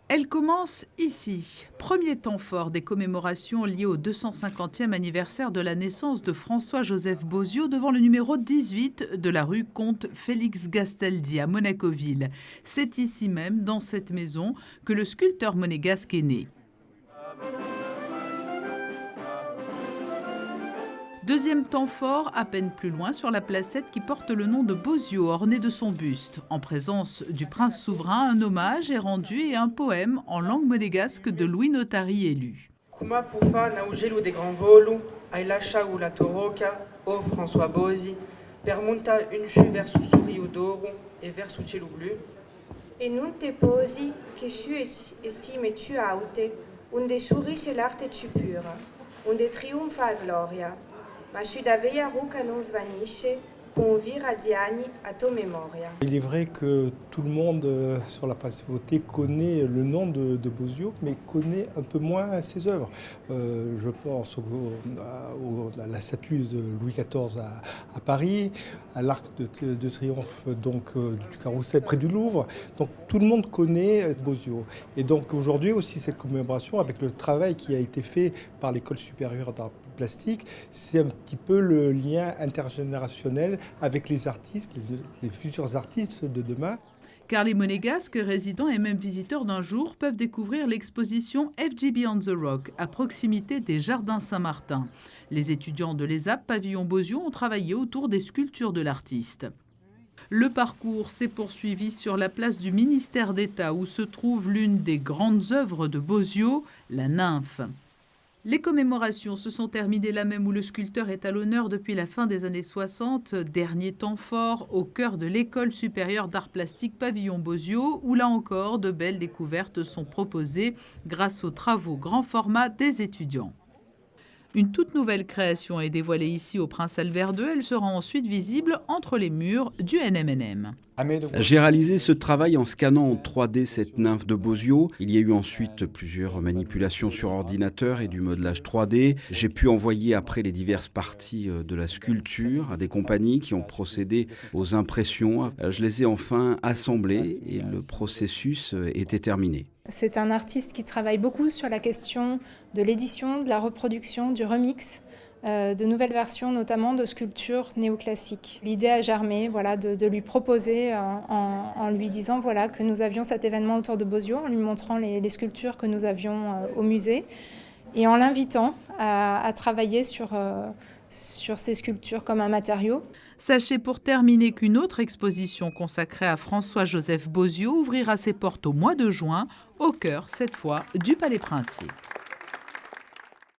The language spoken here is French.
Elle commence ici. Premier temps fort des commémorations liées au 250e anniversaire de la naissance de François-Joseph Bozio devant le numéro 18 de la rue Comte Félix Gastaldi à Monaco-Ville. C'est ici même, dans cette maison, que le sculpteur monégasque est né. Deuxième temps fort, à peine plus loin, sur la placette qui porte le nom de Bozio, orné de son buste. En présence du prince souverain, un hommage est rendu et un poème en langue monégasque de Louis Notari est lu. Kuma pufa na ugelu de grand volu, ailacha ou la toroca, ô François Bozi, permunta unchu verso souriu d'oro et verso cielo blu. E non te posi che sciu e sime ciu aute, unde sciurisce l'arte ciu pura, unde trionfa a gloria. Ma sciu da veia ruca non svanisce, pour vira di anni a to memoria. Il est vrai que tout le monde sur la principauté connaît le nom de Bozio, mais connaît un peu moins ses œuvres. Je pense à la statue de Louis XIV à Paris, à l'Arc de Triomphe donc, du Carrousel près du Louvre. Donc tout le monde connaît Bozio. Et donc aujourd'hui aussi cette commémoration, avec le travail qui a été fait par l'École supérieure d'art plastique, c'est un petit peu le lien intergénérationnel avec les artistes, les futurs artistes de demain. Car les monégasques, résidents et même visiteurs d'un jour, peuvent découvrir l'exposition FGB on the Rock, à proximité des Jardins Saint-Martin. Les étudiants de l'ESAP Pavillon Bozio ont travaillé autour des sculptures de l'artiste. Le parcours s'est poursuivi sur la place du ministère d'État, où se trouve l'une des grandes œuvres de Bozio, la Nymphe. Les commémorations se sont terminées là même où le sculpteur est à l'honneur depuis la fin des années 60, dernier temps fort au cœur de l'École supérieure d'art plastique Pavillon Bozio, où là encore de belles découvertes sont proposées grâce aux travaux grand format des étudiants. Une toute nouvelle création est dévoilée ici au Prince Albert II. Elle sera ensuite visible entre les murs du NMNM. J'ai réalisé ce travail en scannant en 3D cette nymphe de Bozio. Il y a eu ensuite plusieurs manipulations sur ordinateur et du modelage 3D. J'ai pu envoyer après les diverses parties de la sculpture à des compagnies qui ont procédé aux impressions. Je les ai enfin assemblées et le processus était terminé. C'est un artiste qui travaille beaucoup sur la question de l'édition, de la reproduction, du remix, de nouvelles versions, notamment de sculptures néoclassiques. L'idée a germé, voilà, de lui proposer, en lui disant voilà, que nous avions cet événement autour de Bozio, en lui montrant les sculptures que nous avions au musée, et en l'invitant à travailler sur ces sculptures comme un matériau. Sachez pour terminer qu'une autre exposition consacrée à François-Joseph Bozio ouvrira ses portes au mois de juin, au cœur, cette fois, du Palais Princier.